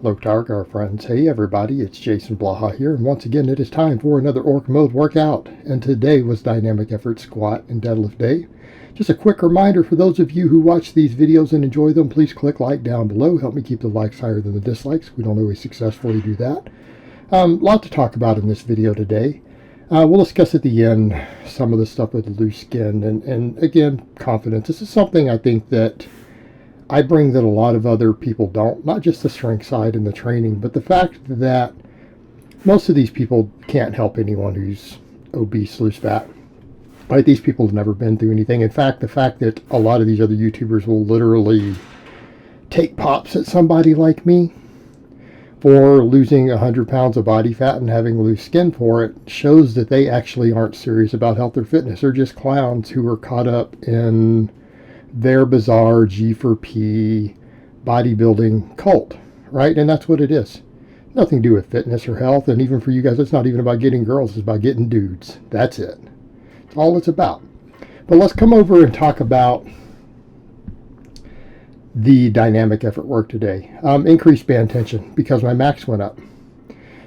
Lotark, our friends. Hey everybody, it's Jason Blaha here, and once again it is time for another Orc Mode workout, and today was Dynamic Effort Squat and Deadlift Day. Just a quick reminder for those of you who watch these videos and enjoy them, please click like down below. Help me keep the likes higher than the dislikes. We don't always successfully do that. Lot to talk about in this video today. We'll discuss at the end some of the stuff with loose skin and again, confidence. This is something I think that I bring that a lot of other people don't, not just the strength side and the training, but the fact that most of these people can't help anyone who's obese, loose fat. Right? These people have never been through anything. In fact, the fact that a lot of these other YouTubers will literally take pops at somebody like me for losing 100 pounds of body fat and having loose skin for it shows that they actually aren't serious about health or fitness. They're just clowns who are caught up in their bizarre G4P bodybuilding cult, right? And that's what it is. Nothing to do with fitness or health. And even for you guys, it's not even about getting girls. It's about getting dudes. That's it. That's all it's about. But let's come over and talk about the dynamic effort work today. Increased band tension because my max went up.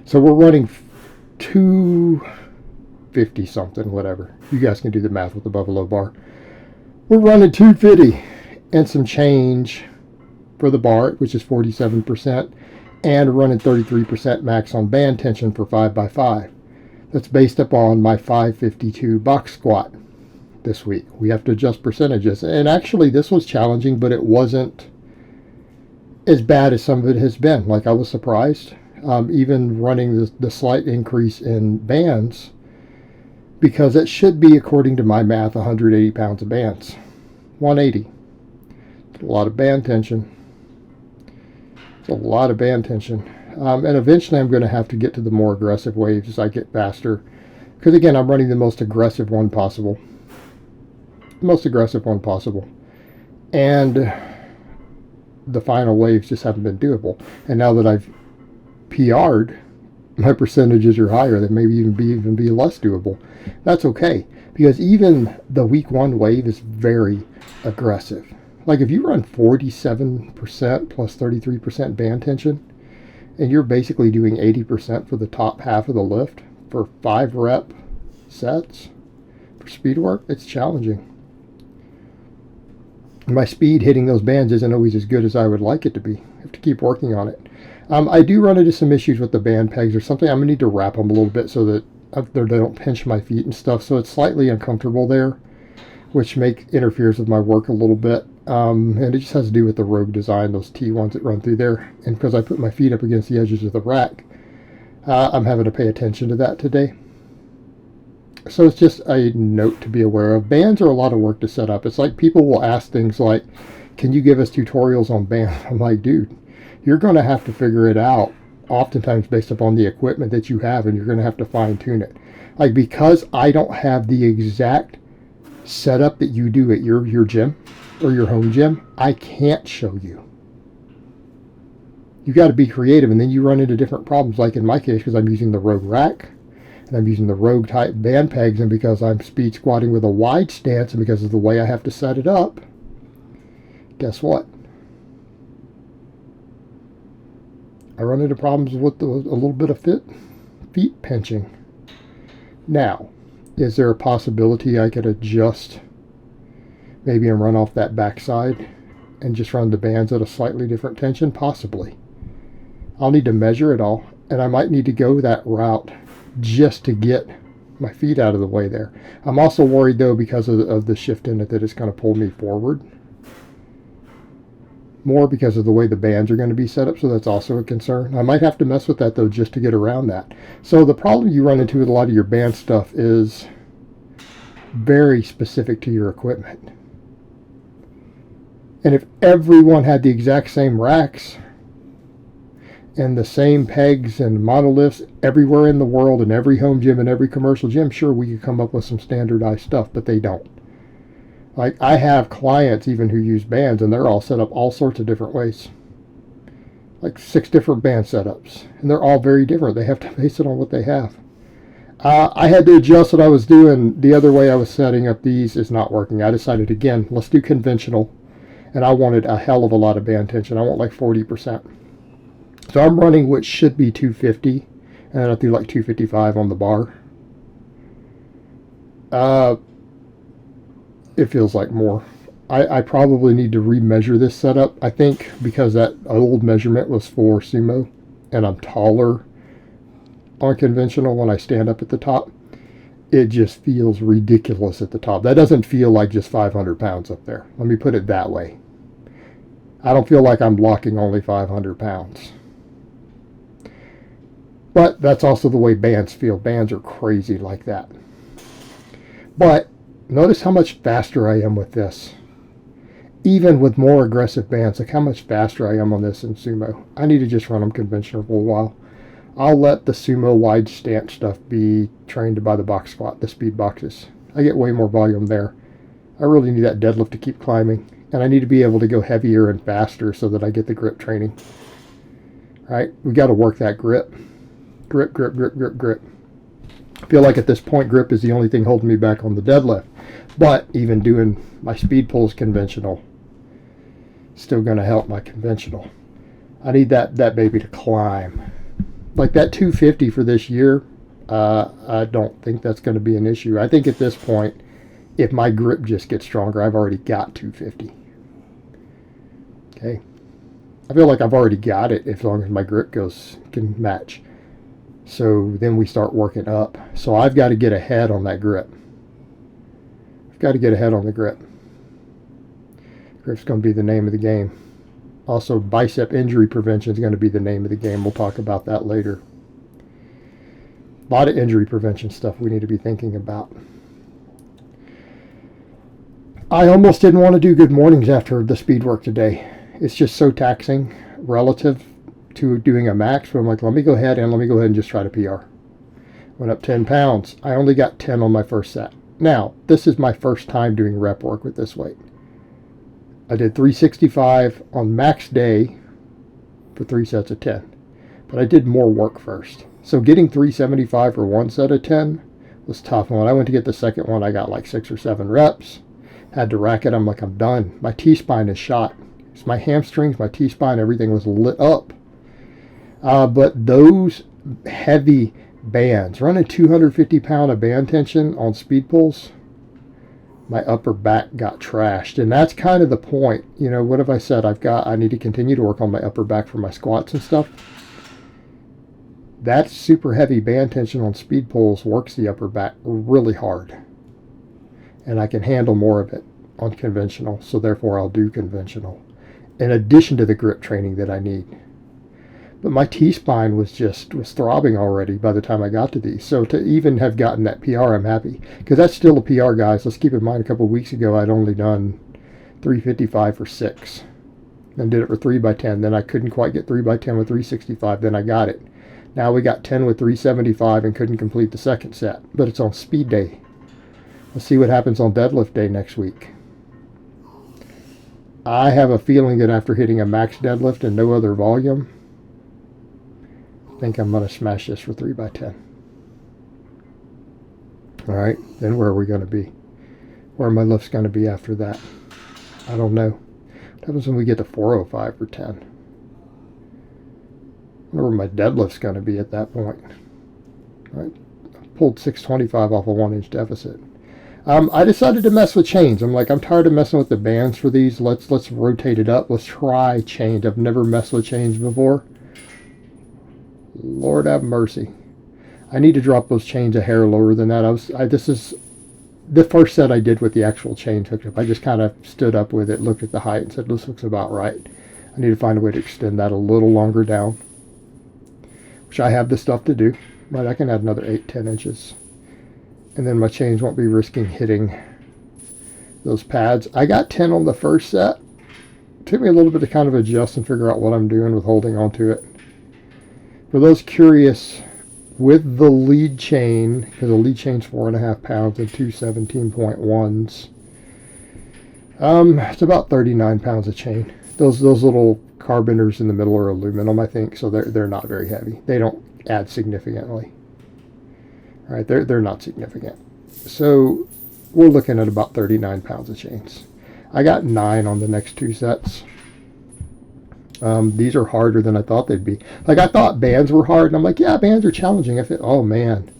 So we're running 250 something, whatever. You guys can do the math with the Buffalo bar. We're running 250 and some change for the bar, which is 47%, and running 33% max on band tension for 5x5. That's based upon my 552 box squat this week. We have to adjust percentages. And actually, this was challenging, but it wasn't as bad as some of it has been. Like, I was surprised, even running the slight increase in bands, because it should be, according to my math, 180 pounds of bands. 180. It's a lot of band tension. It's a lot of band tension. And eventually I'm going to have to get to the more aggressive waves as I get faster. Because again, I'm running the most aggressive one possible. Most aggressive one possible. And the final waves just haven't been doable. And now that I've PR'd, my percentages are higher. They may even be less doable. That's okay, because even the week one wave is very aggressive. Like if you run 47% plus 33% band tension, and you're basically doing 80% for the top half of the lift for 5 rep sets for speed work, it's challenging. My speed hitting those bands isn't always as good as I would like it to be. I have to keep working on it. I do run into some issues with the band pegs or something. I'm going to need to wrap them a little bit so that they don't pinch my feet and stuff. So it's slightly uncomfortable there, which interferes with my work a little bit. And it just has to do with the Rogue design, those T1s that run through there. And because I put my feet up against the edges of the rack, I'm having to pay attention to that today. So it's just a note to be aware of. Bands are a lot of work to set up. It's like people will ask things like, can you give us tutorials on bands? I'm like, dude, you're going to have to figure it out, oftentimes based upon the equipment that you have, and you're going to have to fine tune it. Like, because I don't have the exact setup that you do at your gym or your home gym, I can't show you. You got to be creative, and then you run into different problems, like in my case, because I'm using the Rogue rack, and I'm using the Rogue type band pegs, and because I'm speed squatting with a wide stance, and because of the way I have to set it up, guess what? I run into problems with a little bit of feet pinching. Now, is there a possibility I could adjust maybe and run off that backside and just run the bands at a slightly different tension? Possibly. I'll need to measure it all, and I might need to go that route just to get my feet out of the way there. I'm also worried, though, because of the shift in it, that it's going to pull me forward more because of the way the bands are going to be set up, so that's also a concern. I might have to mess with that, though, just to get around that. So the problem you run into with a lot of your band stuff is very specific to your equipment. And if everyone had the exact same racks and the same pegs and monoliths everywhere in the world, in every home gym and every commercial gym, sure, we could come up with some standardized stuff, but they don't. Like, I have clients even who use bands, and they're all set up all sorts of different ways. Like 6 different band setups. And they're all very different. They have to base it on what they have. I had to adjust what I was doing. The other way I was setting up these is not working. I decided, again, let's do conventional. And I wanted a hell of a lot of band tension. I want like 40%. So I'm running what should be 250, and then I do like 255 on the bar. It feels like more. I probably need to remeasure this setup. I think because that old measurement was for sumo, and I'm taller on conventional when I stand up at the top, it just feels ridiculous at the top. That doesn't feel like just 500 pounds up there. Let me put it that way. I don't feel like I'm blocking only 500 pounds. But that's also the way bands feel. Bands are crazy like that. But notice how much faster I am with this. Even with more aggressive bands, look how much faster I am on this in sumo. I need to just run them conventional for a while. I'll let the sumo wide stance stuff be trained by the box squat, the speed boxes. I get way more volume there. I really need that deadlift to keep climbing. And I need to be able to go heavier and faster so that I get the grip training. All right, we got to work that grip. Grip, grip, grip, grip, grip. I feel like at this point, grip is the only thing holding me back on the deadlift. But even doing my speed pulls conventional, still going to help my conventional. I need that baby to climb. Like that 250 for this year, I don't think that's going to be an issue. I think at this point, if my grip just gets stronger, I've already got 250. Okay. I feel like I've already got it as long as my grip can match. So then we start working up. So I've got to get ahead on that grip. I've got to get ahead on the grip. Grip's going to be the name of the game. Also, bicep injury prevention is going to be the name of the game. We'll talk about that later. A lot of injury prevention stuff we need to be thinking about. I almost didn't want to do good mornings after the speed work today. It's just so taxing relative to doing a max. But I'm like, let me go ahead and just try to PR. Went up 10 pounds. I only got 10 on my first set. Now, this is my first time doing rep work with this weight. I did 365 on max day for 3 sets of 10. But I did more work first. So getting 375 for one set of 10 was tough. And when I went to get the second one, I got like 6 or 7 reps. Had to rack it. I'm like, I'm done. My T-spine is shot. It's my hamstrings, my T-spine, everything was lit up. But those heavy bands, running 250 pound of band tension on speed pulls, my upper back got trashed. And that's kind of the point. You know, what have I said? I need to continue to work on my upper back for my squats and stuff. That super heavy band tension on speed pulls works the upper back really hard. And I can handle more of it on conventional, so therefore I'll do conventional, in addition to the grip training that I need. But my T-spine was throbbing already by the time I got to these. So to even have gotten that PR, I'm happy. Because that's still a PR, guys. Let's keep in mind, a couple of weeks ago, I'd only done 355 for 6. Then did it for 3x10. Then I couldn't quite get 3x10 with 365. Then I got it. Now we got 10 with 375 and couldn't complete the second set. But it's on speed day. Let's see what happens on deadlift day next week. I have a feeling that after hitting a max deadlift and no other volume, I think I'm going to smash this for 3x10. All right, then where are we going to be? Where are my lifts going to be after that? I don't know. What happens when we get to 405 for 10? I wonder where my deadlift's going to be at that point. All right, I pulled 625 off a 1-inch deficit. I decided to mess with chains. I'm like, I'm tired of messing with the bands for these. Let's rotate it up. Let's try chains. I've never messed with chains before. Lord have mercy. I need to drop those chains a hair lower than that. This is the first set I did with the actual chain hooked up. I just kind of stood up with it, looked at the height, and said, this looks about right. I need to find a way to extend that a little longer down, which I have the stuff to do. But I can add another 8-10 inches. And then my chains won't be risking hitting those pads. I got 10 on the first set. It took me a little bit to kind of adjust and figure out what I'm doing with holding onto it. For those curious, with the lead chain, because the lead chain's 4.5 pounds and 2 17.1s, it's about 39 pounds of chain. Those little carboners in the middle are aluminum, I think, so they're not very heavy. They don't add significantly. All right, they're not significant. So we're looking at about 39 pounds of chains. I got 9 on the next 2 sets. These are harder than I thought they'd be. Like, I thought bands were hard, and I'm like, yeah, bands are challenging. Oh man,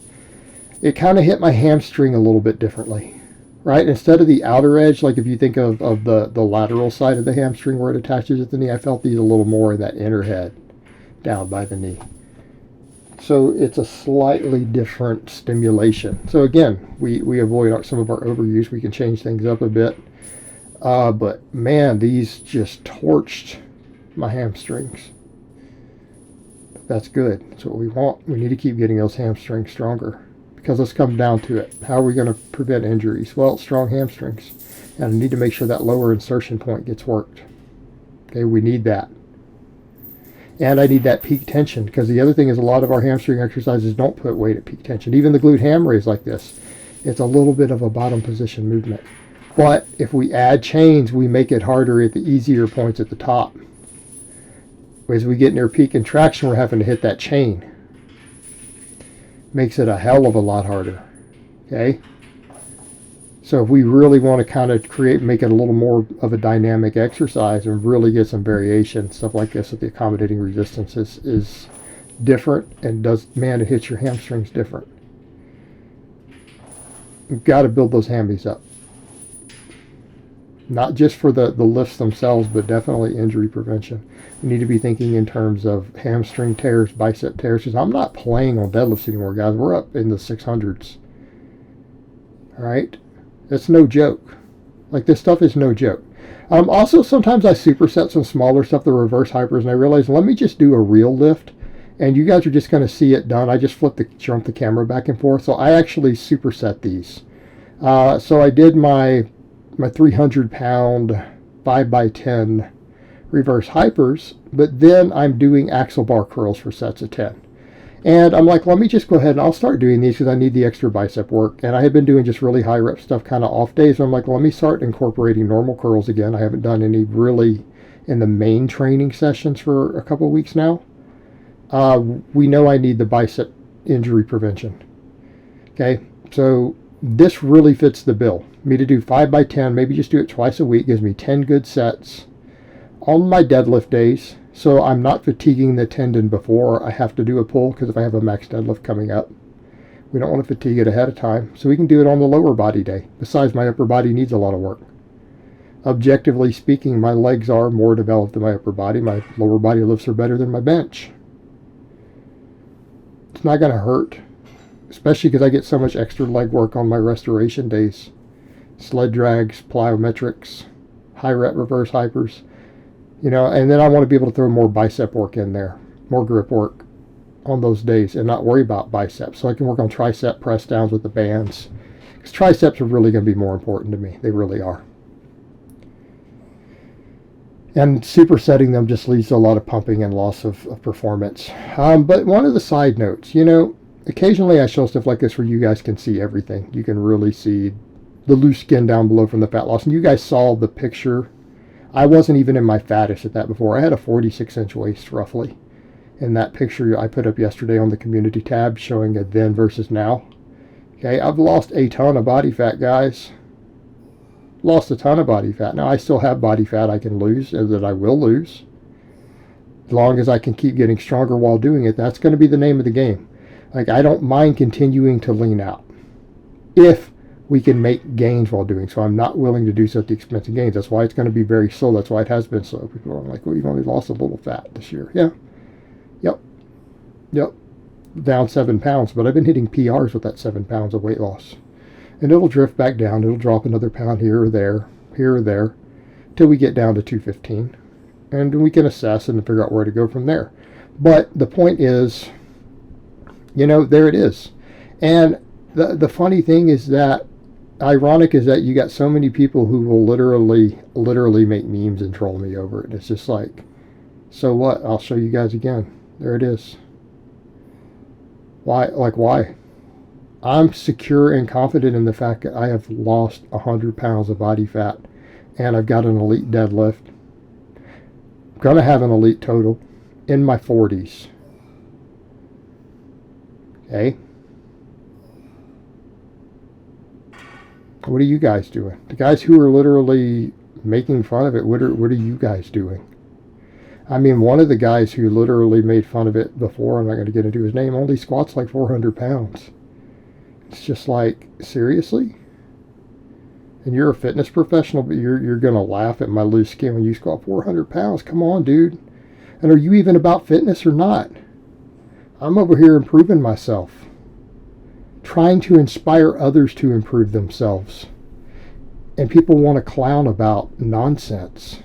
it kind of hit my hamstring a little bit differently, right? Instead of the outer edge, like if you think of the lateral side of the hamstring where it attaches at the knee, I felt these a little more in that inner head down by the knee. So it's a slightly different stimulation. So again, we avoid some of our overuse. We can change things up a bit. But man, these just torched my hamstrings. That's good. That's what we want. We need to keep getting those hamstrings stronger. Because let's come down to it. How are we going to prevent injuries? Well, strong hamstrings. And I need to make sure that lower insertion point gets worked. Okay, we need that. And I need that peak tension, because the other thing is a lot of our hamstring exercises don't put weight at peak tension. Even the glute ham raise like this, it's a little bit of a bottom position movement. But if we add chains, we make it harder at the easier points at the top. As we get near peak contraction, we're having to hit that chain. Makes it a hell of a lot harder. Okay? So if we really want to kind of make it a little more of a dynamic exercise and really get some variation, stuff like this with the accommodating resistance is different, and it hits your hamstrings different. You've got to build those hammies up. Not just for the lifts themselves, but definitely injury prevention. We need to be thinking in terms of hamstring tears, bicep tears, because I'm not playing on deadlifts anymore, guys. We're up in the 600s. All right? That's no joke. Like, this stuff is no joke. Also, sometimes I superset some smaller stuff, the reverse hypers, and I realize, let me just do a real lift, and you guys are just going to see it done. I just jump the camera back and forth, so I actually superset these. So I did my 300-pound 5x10 reverse hypers, but then I'm doing axle bar curls for sets of 10. And I'm like, let me just go ahead and I'll start doing these because I need the extra bicep work. And I had been doing just really high rep stuff kind of off days. So I'm like, let me start incorporating normal curls again. I haven't done any really in the main training sessions for a couple of weeks now. We know I need the bicep injury prevention. Okay, so this really fits the bill. Me to do 5x10, maybe just do it twice a week, gives me 10 good sets on my deadlift days. So I'm not fatiguing the tendon before I have to do a pull, because if I have a max deadlift coming up, we don't want to fatigue it ahead of time. So we can do it on the lower body day. Besides, my upper body needs a lot of work. Objectively speaking, my legs are more developed than my upper body. My lower body lifts are better than my bench. It's not going to hurt, especially because I get so much extra leg work on my restoration days. Sled drags, plyometrics, high rep reverse hypers. And then I want to be able to throw more bicep work in there, more grip work on those days, and not worry about biceps. So I can work on tricep press downs with the bands, because triceps are really going to be more important to me. They really are. And supersetting them just leads to a lot of pumping and loss of performance. But one of the side notes, occasionally I show stuff like this where you guys can see everything. You can really see the loose skin down below from the fat loss. And you guys saw the picture. I wasn't even in my fattest at that before. I had a 46-inch waist roughly. In that picture I put up yesterday on the community tab showing a then versus now. Okay, I've lost a ton of body fat, guys. Lost a ton of body fat. Now I still have body fat I can lose, and that I will lose. As long as I can keep getting stronger while doing it, that's going to be the name of the game. Like, I don't mind continuing to lean out if we can make gains while doing so. I'm not willing to do so at the expense of gains. That's why it's going to be very slow. That's why it has been slow. People are like, well, you've only lost a little fat this year. Yeah. Yep. Down 7 pounds, but I've been hitting PRs with that 7 pounds of weight loss. And it'll drift back down. It'll drop another pound here or there, till we get down to 215. And we can assess and figure out where to go from there. But the point is, there it is. And the funny thing is that, ironic is that you got so many people who will literally make memes and troll me over it. It's just like, so what? I'll show you guys again. There it is. Why? I'm secure and confident in the fact that I have lost 100 pounds of body fat, and I've got an elite deadlift. I'm going to have an elite total in my 40s. Okay? What are you guys doing? The guys who are literally making fun of it, what are you guys doing? I mean, one of the guys who literally made fun of it before, I'm not going to get into his name, only squats like 400 pounds. It's just like, seriously? And you're a fitness professional, but you're going to laugh at my loose skin when you squat 400 pounds. Come on, dude. And are you even about fitness or not? I'm over here improving myself, trying to inspire others to improve themselves. And people want to clown about nonsense.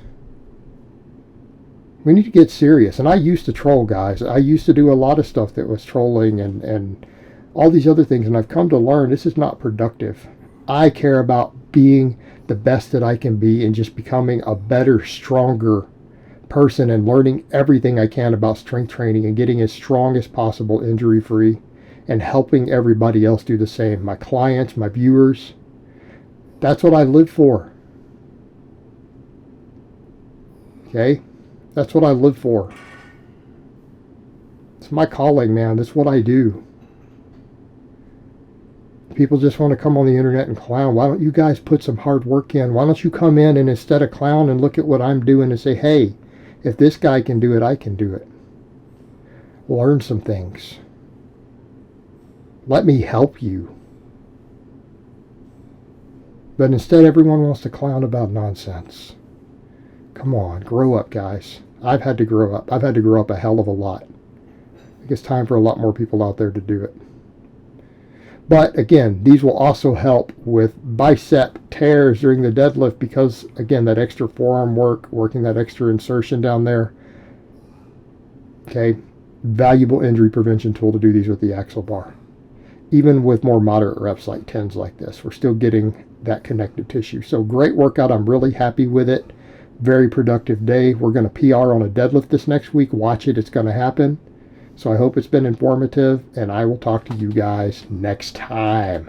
We need to get serious. And I used to troll, guys. I used to do a lot of stuff that was trolling and all these other things. And I've come to learn this is not productive. I care about being the best that I can be and just becoming a better, stronger person and learning everything I can about strength training and getting as strong as possible, injury-free, and helping everybody else do the same. My clients, my viewers. That's what I live for. Okay? That's what I live for. It's my calling, man. That's what I do. People just want to come on the internet and clown. Why don't you guys put some hard work in? Why don't you come in and instead of clown and look at what I'm doing and say, hey, if this guy can do it, I can do it. Learn some things. Let me help you. But instead, everyone wants to clown about nonsense. Come on, grow up, guys. I've had to grow up. I've had to grow up a hell of a lot. I think it's time for a lot more people out there to do it. But again, these will also help with bicep tears during the deadlift because, again, that extra forearm work, working that extra insertion down there. Okay, valuable injury prevention tool to do these with the axle bar. Even with more moderate reps like 10s like this, we're still getting that connective tissue. So great workout. I'm really happy with it. Very productive day. We're going to PR on a deadlift this next week. Watch it. It's going to happen. So I hope it's been informative, and I will talk to you guys next time.